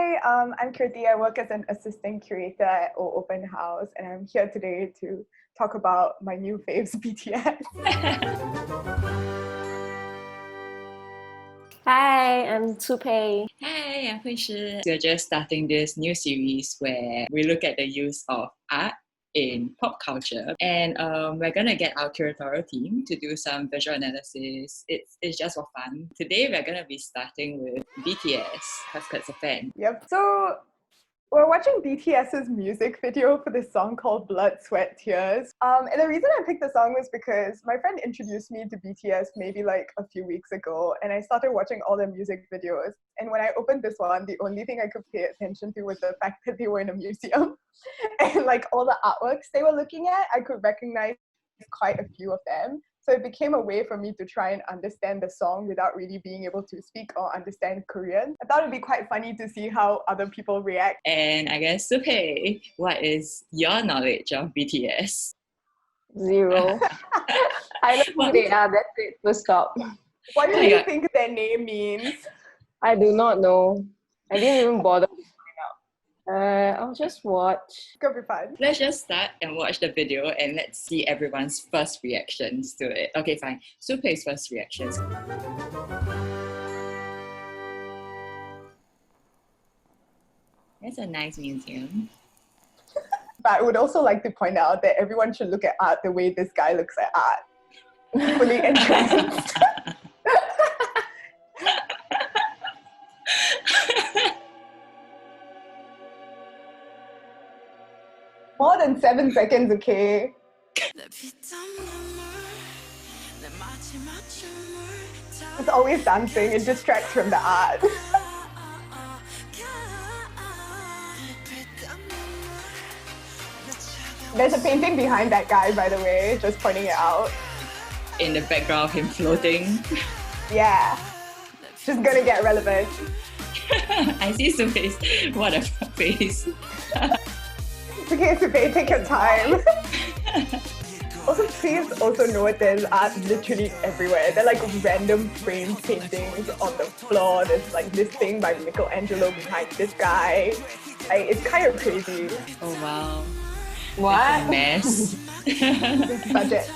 Hi, I'm Kirti. I work as an assistant curator at O Open House, and I'm here today to talk about my new faves, BTS. Hi, I'm Tupei. Hi, I'm Hui. We're just starting this new series where we look at the use of art in pop culture, and we're gonna get our curatorial team to do some visual analysis. It's just for fun. Today we're gonna be starting with BTS. Prof Kirt's a fan. Yep. So we're watching BTS's music video for this song called Blood, Sweat, Tears. And the reason I picked the song was because my friend introduced me to BTS maybe like a few weeks ago, and I started watching all their music videos. And when I opened this one, the only thing I could pay attention to was the fact that they were in a museum. And like all the artworks they were looking at, I could recognize quite a few of them. So it became a way for me to try and understand the song without really being able to speak or understand Korean. I thought it'd be quite funny to see how other people react. And I guess, okay, what is your knowledge of BTS? Zero. I know who they are, that's it, full stop. What do you think their name means? I do not know. I didn't even bother to find out. I'll just watch. Could be fun. Let's just start and watch the video and let's see everyone's first reactions to it. Okay, fine. Supei's first reactions. It's a nice museum. But I would also like to point out that everyone should look at art the way this guy looks at art. Fully entranced. More than 7 seconds, okay? It's always dancing, it distracts from the art. There's a painting behind that guy, by the way, just pointing it out. In the background of him floating. Yeah, just gonna get relevant. I see Supei's. What a face. It's okay, Supei, take your time. Also, please also note there's art literally everywhere. There are like random framed paintings on the floor. There's like this thing by Michelangelo behind this guy. It's kind of crazy. Oh wow. What? That's a mess. This budget.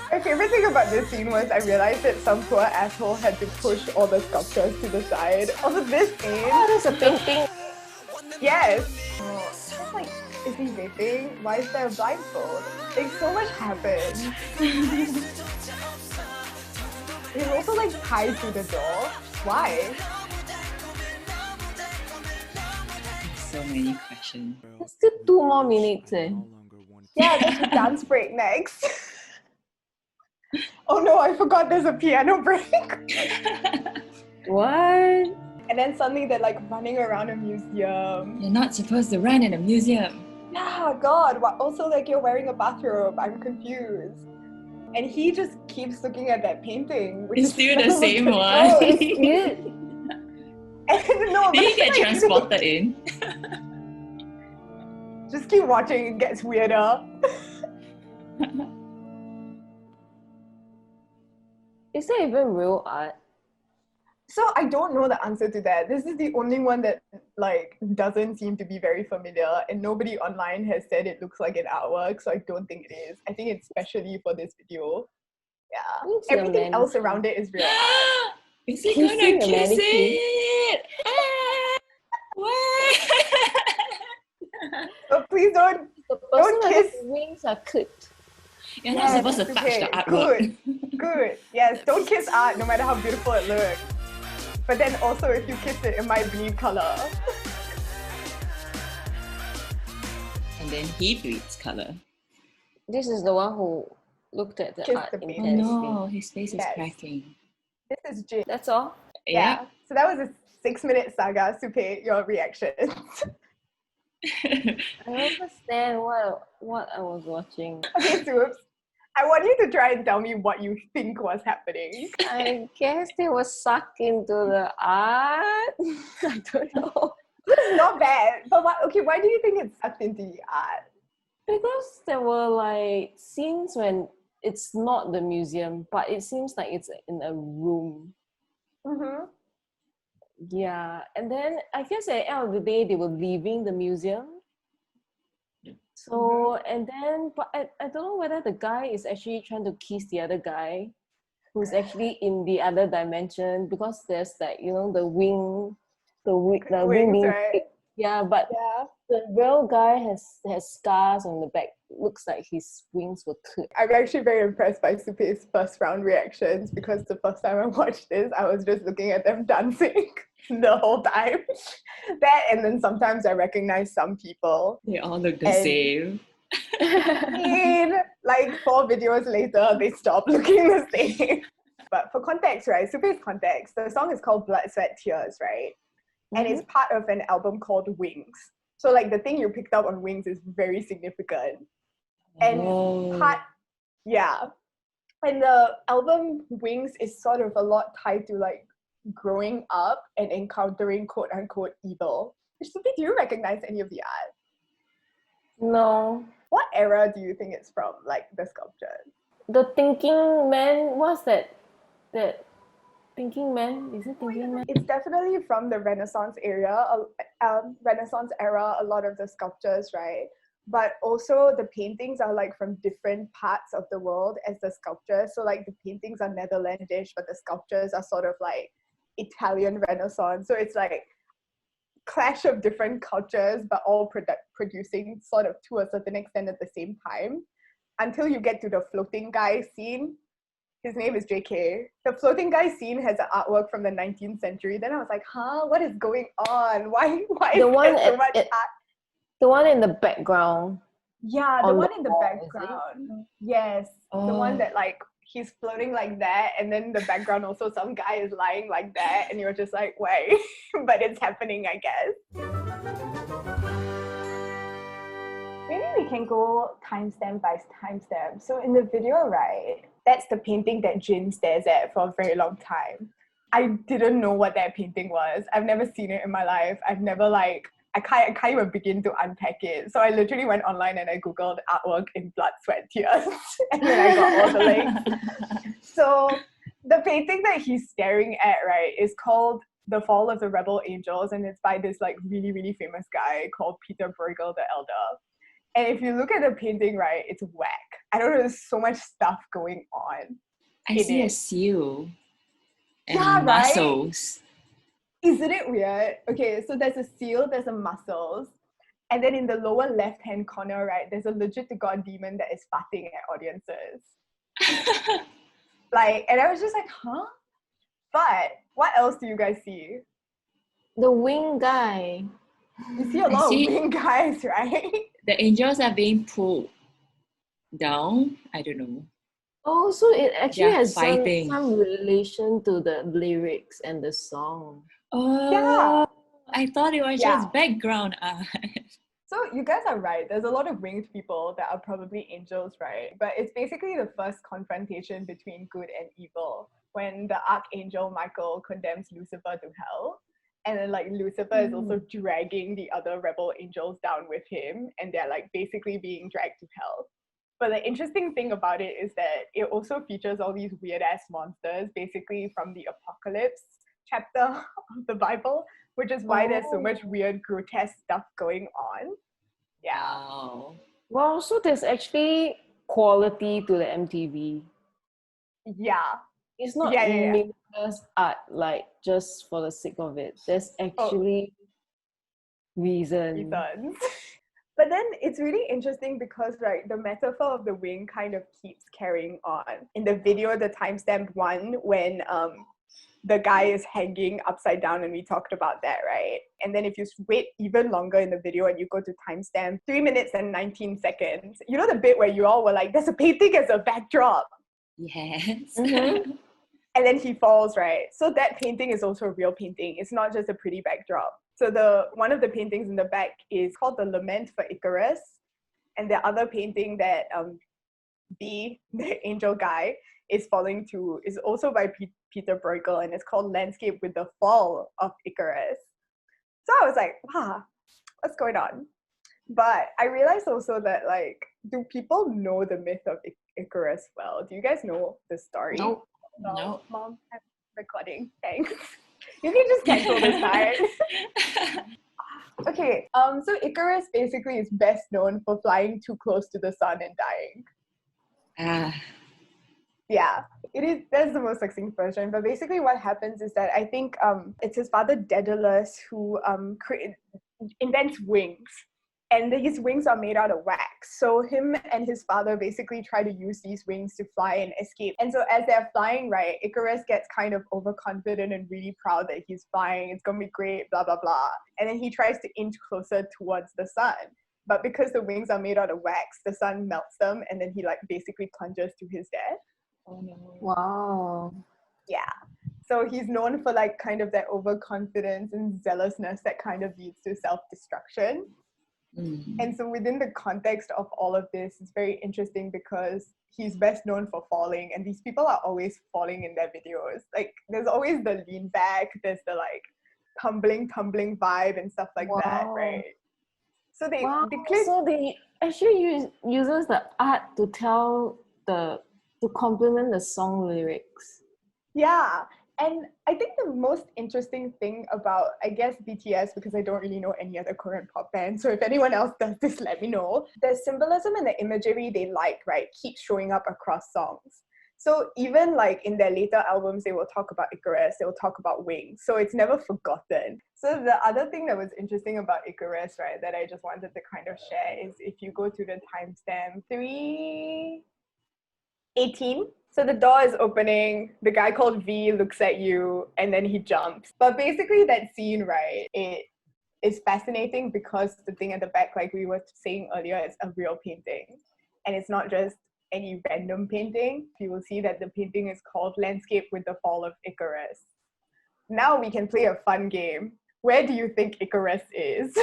My favorite thing about this scene was I realized that some poor asshole had to push all the sculptures to the side. Also, this scene. Oh, there's a painting. Yes. Oh, like, is he vaping? Why is there a blindfold? Like, so much happens. He's also like tied to the door. Why? So many questions. There's still 2 more minutes. Yeah, there's a dance break next. Oh no, I forgot there's a piano break. What? And then suddenly they're like running around a museum. You're not supposed to run in a museum. Yeah, God. Also, like, you're wearing a bathrobe. I'm confused. And he just keeps looking at that painting. It's still the same one. Oh, it's it. No, Did he get transported in? Just keep watching, it gets weirder. Is that even real art? So I don't know the answer to that. This is the only one that like doesn't seem to be very familiar, and nobody online has said it looks like an artwork, so I don't think it is. I think it's specially for this video. Yeah. Everything else around it is real. Is he gonna kiss it? What? Oh, please don't kiss. The wings are clipped. You're not supposed to touch the artwork. Good. Yes, don't kiss art no matter how beautiful it looks. But then also if you kiss it, it might bleed color. And then he bleeds color. This is the one who looked at the Kiss art the in painting. Oh no, his face is Yes. cracking. This is Jin. That's all? Yeah. So that was a 6-minute saga. Supei, your reaction. I don't understand what I was watching. Okay, Sups. I want you to try and tell me what you think was happening. I guess they were sucked into the art. I don't know. It's not bad. But why do you think it's sucked into the art? Because there were like scenes when it's not the museum, but it seems like it's in a room. Mm-hmm. Yeah, and then I guess at the end of the day, they were leaving the museum. So, and then, but I don't know whether the guy is actually trying to kiss the other guy who's actually in the other dimension, because there's like, you know, the wing Wings, being right? big. Yeah, but Yeah. the real guy has scars on the back. Looks like his wings were clipped. I'm actually very impressed by Supe's first round reactions, because the first time I watched this, I was just looking at them dancing the whole time. That, and then sometimes I recognize some people. They all look the And- same. And like 4 videos later, they stopped looking the same. But for context, right, Supe's context, the song is called Blood, Sweat, Tears, right? And it's part of an album called Wings. So like the thing you picked up on Wings is very significant. And and the album Wings is sort of a lot tied to like growing up and encountering quote unquote evil. Supe, do you recognize any of the art? No. What era do you think it's from, like the sculpture? The Thinking Man, what's that? That Thinking Man? Is it Thinking Man? It's definitely from the Renaissance era, Renaissance era, a lot of the sculptures, right? But also the paintings are like from different parts of the world as the sculptures. So like the paintings are Netherlandish, but the sculptures are sort of like Italian Renaissance. So it's like clash of different cultures, but all producing sort of to a certain extent at the same time, until you get to the floating guy scene. His name is JK. The floating guy scene has an artwork from the 19th century. Then I was like, huh, what is going on? Why is there so much art? The one in the background. Yeah, the one in the wall, background. Yes, the one that like he's floating like that, and then the background also some guy is lying like that, and you're just like, wait, but it's happening, I guess. Maybe we can go timestamp by timestamp. So in the video, right, that's the painting that Jin stares at for a very long time. I didn't know what that painting was. I've never seen it in my life. I've never like, I can't even begin to unpack it. So I literally went online and I Googled artwork in blood, sweat, tears. And then I got all the links. So the painting that he's staring at, right, is called The Fall of the Rebel Angels. And it's by this like really, really famous guy called Peter Bruegel the Elder. And if you look at the painting, right, it's whack. I don't know, there's so much stuff going on. I see a seal and Yeah, muscles. Right? Isn't it weird? Okay, so there's a seal, there's a muscles, and then in the lower left-hand corner, right, there's a legit to God demon that is farting at audiences. Like, and I was just like, huh? But what else do you guys see? The wing guy. You see a lot of wing guys, right? The angels are being pulled down. I don't know. Oh, so it actually has fighting. some relation to the lyrics and the song. Oh, yeah. I thought it was just background art. So you guys are right. There's a lot of winged people that are probably angels, right? But it's basically the first confrontation between good and evil, when the archangel Michael condemns Lucifer to hell. And then like Lucifer is also dragging the other rebel angels down with him, and they're like basically being dragged to hell. But the interesting thing about it is that it also features all these weird ass monsters, basically from the Apocalypse chapter of the Bible, which is why there's so much weird, grotesque stuff going on. Yeah. Wow. Well, so there's actually quality to the MTV. Yeah. It's not meaningless art, like just for the sake of it. There's actually reasons. But then it's really interesting because like the metaphor of the wing kind of keeps carrying on. In the video, the timestamp 1, when the guy is hanging upside down, and we talked about that, right? And then if you wait even longer in the video and you go to timestamp 3 minutes and 19 seconds, you know the bit where you all were like, there's a painting as a backdrop. Yes. Mm-hmm. And then he falls, right? So that painting is also a real painting. It's not just a pretty backdrop. So one of the paintings in the back is called The Lament for Icarus. And the other painting that the angel guy is falling to is also by Peter Bruegel, and it's called Landscape with the Fall of Icarus. So I was like, wow, what's going on? But I realized also that, like, do people know the myth of Icarus well? Do you guys know the story? No. Mom? recording. Thanks. You can just cancel this time. Okay, so Icarus basically is best known for flying too close to the sun and dying. Yeah, it is. That's the most succinct version. But basically, what happens is that I think it's his father Daedalus who invents wings, and these wings are made out of wax. So him and his father basically try to use these wings to fly and escape. And so as they're flying, right, Icarus gets kind of overconfident and really proud that he's flying. It's gonna be great, blah blah blah. And then he tries to inch closer towards the sun. But because the wings are made out of wax, the sun melts them, and then he like basically plunges to his death. Oh no. Wow. Yeah. So he's known for like kind of that overconfidence and zealousness that kind of leads to self-destruction. And so within the context of all of this, it's very interesting because he's best known for falling, and these people are always falling in their videos. Like there's always the lean back, there's the like tumbling vibe and stuff like that, right? So they So they actually uses the art to tell to complement the song lyrics. Yeah. And I think the most interesting thing about, I guess, BTS, because I don't really know any other Korean pop band, so if anyone else does this, let me know. The symbolism and the imagery they like, right, keeps showing up across songs. So even like in their later albums, they will talk about Icarus, they will talk about wings. So it's never forgotten. So the other thing that was interesting about Icarus, right, that I just wanted to kind of share is if you go to the timestamp 3:18. So the door is opening, the guy called V looks at you, and then he jumps. But basically that scene, right, it is fascinating because the thing at the back, like we were saying earlier, is a real painting. And it's not just any random painting. You will see that the painting is called Landscape with the Fall of Icarus. Now we can play a fun game. Where do you think Icarus is?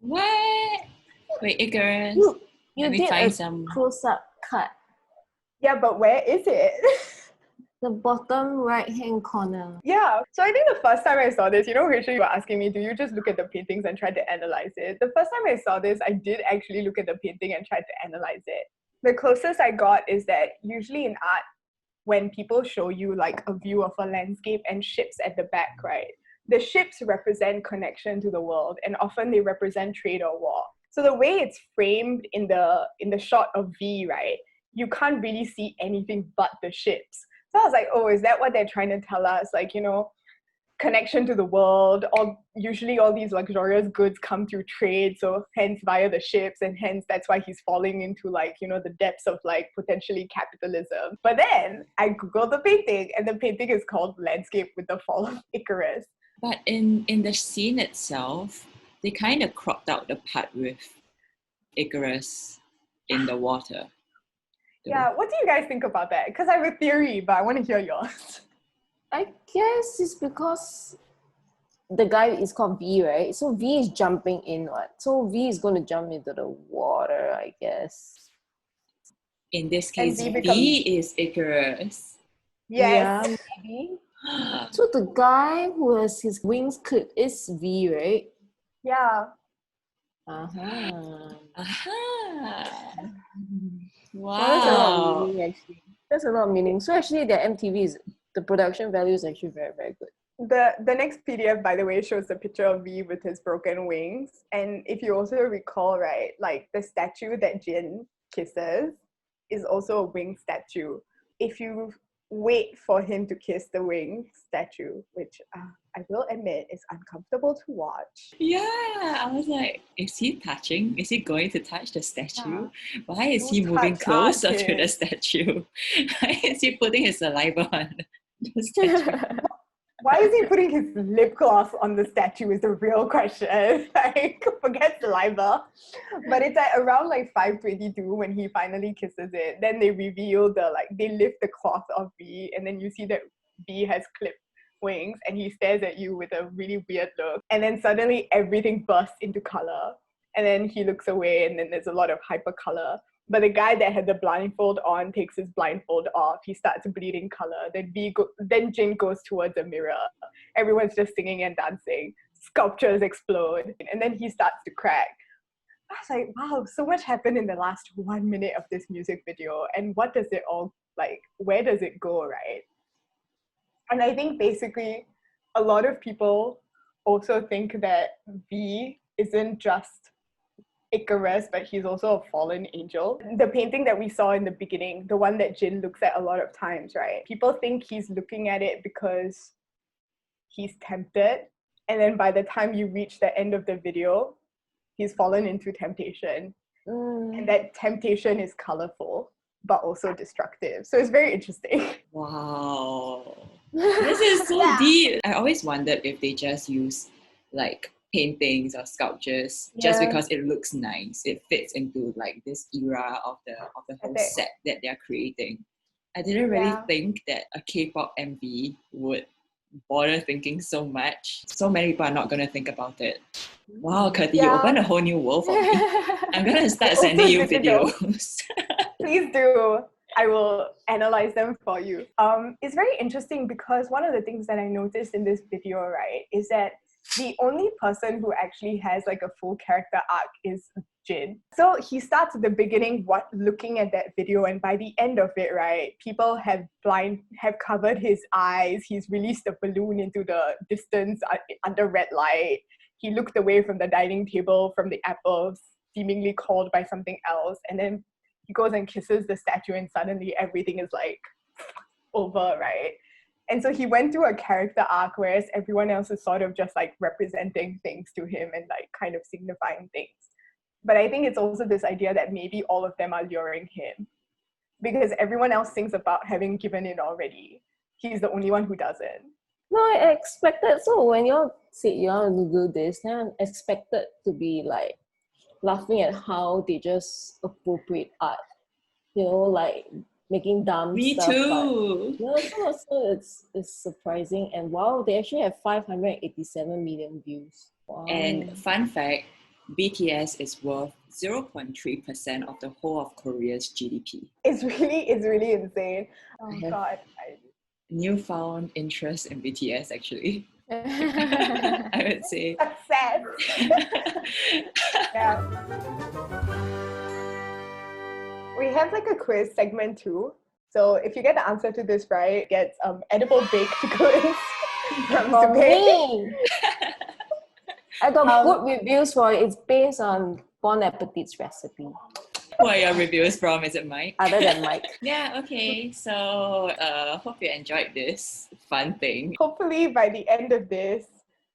What? Wait, Icarus. You did a close-up cut. Yeah, but where is it? The bottom right-hand corner. Yeah, so I think the first time I saw this, Rachel, you were asking me, do you just look at the paintings and try to analyze it? The first time I saw this, I did actually look at the painting and try to analyze it. The closest I got is that usually in art, when people show you like a view of a landscape and ships at the back, right? The ships represent connection to the world, and often they represent trade or war. So the way it's framed in the shot of V, right? You can't really see anything but the ships. So I was like, oh, is that what they're trying to tell us? Like, connection to the world, or usually all these luxurious goods come through trade, so hence via the ships, and hence that's why he's falling into like, the depths of like potentially capitalism. But then I Googled the painting, and the painting is called Landscape with the Fall of Icarus. But in the scene itself, they kind of cropped out the part with Icarus in the water. Yeah, what do you guys think about that? Because I have a theory, but I want to hear yours. I guess it's because the guy is called V, right? So V is jumping in, what? So V is going to jump into the water, I guess. In this case, V V is Icarus. Yes. Yeah, maybe. So the guy who has his wings clipped is V, right? Yeah. Uh-huh. Wow. Well, that's a lot of meaning, actually. That's a lot of meaning. So actually, their MTV is, the production value is actually very, very good. The next PDF, by the way, shows a picture of V with his broken wings. And if you also recall, right, like the statue that Jin kisses is also a wing statue. If you wait for him to kiss the wing statue, which I will admit is uncomfortable to watch. Yeah, I was like, is he touching? Is he going to touch the statue? Yeah. Why is Don't he moving touch closer art, to the kid. statue? Why is he putting his saliva on the statue? Why is he putting his lip gloss on the statue is the real question. Like, forget saliva. But it's at around like 5:22 when he finally kisses it. Then they reveal they lift the cloth of V, and then you see that V has clipped wings, and he stares at you with a really weird look. And then suddenly everything bursts into color. And then he looks away, and then there's a lot of hyper color. But the guy that had the blindfold on takes his blindfold off. He starts bleeding color. Then Jin goes towards a mirror. Everyone's just singing and dancing. Sculptures explode. And then he starts to crack. I was like, wow, so much happened in the last 1 minute of this music video. And what does it all, where does it go, right? And I think basically a lot of people also think that V isn't just Icarus, but he's also a fallen angel. The painting that we saw in the beginning, the one that Jin looks at a lot of times, right? People think he's looking at it because he's tempted. And then by the time you reach the end of the video, he's fallen into temptation. And that temptation is colorful, but also destructive. So it's very interesting. Wow. This is so deep. I always wondered if they just use like paintings or sculptures just because it looks nice. It fits into like this era of the whole set that they're creating. I didn't really think that a K-pop MV would bother thinking so much. So many people are not going to think about it. Wow, Kirti, you opened a whole new world for me. I'm going to start sending you videos. Please do. I will analyze them for you. It's very interesting because one of the things that I noticed in this video, right, is that the only person who actually has like a full character arc is Jin. So he starts at the beginning looking at that video, and by the end of it, right, people have covered his eyes. He's released a balloon into the distance under red light. He looked away from the dining table, from the apples, seemingly called by something else, and then he goes and kisses the statue, and suddenly everything is like over, right? And so he went through a character arc, whereas everyone else is sort of just like representing things to him and like kind of signifying things. But I think it's also this idea that maybe all of them are luring him because everyone else thinks about having given in already. He's the only one who doesn't. No, I expected, so when you said you want to do this, then I expected to be like laughing at how they just appropriate art, you know, like making dumb Me stuff. too. So it's surprising. And wow, they actually have 587 million views. Wow. And fun fact, BTS is worth 0.3% of the whole of Korea's GDP. It's really insane. Oh God. Newfound interest in BTS actually. I would say. Success. Yeah. We have like a quiz segment too. So if you get the answer to this right, get edible baked goods from me. I got good reviews for it. It's based on Bon Appetit's recipe. Who are your reviews from? Is it Mike? Other than Mike. Yeah, okay. So hope you enjoyed this fun thing. Hopefully by the end of this,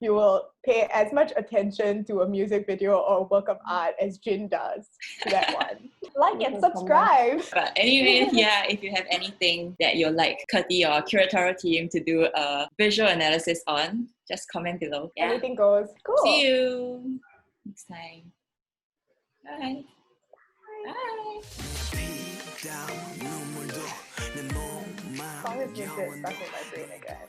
you will pay as much attention to a music video or a work of art as Jin does to that one. Like and subscribe. But anyway, yeah, if you have anything that you'd like Kirti or curatorial team to do a visual analysis on, just comment below. Yeah. Anything goes. Cool. See you next time. Bye. Bye. Song is just stuck in my brain again.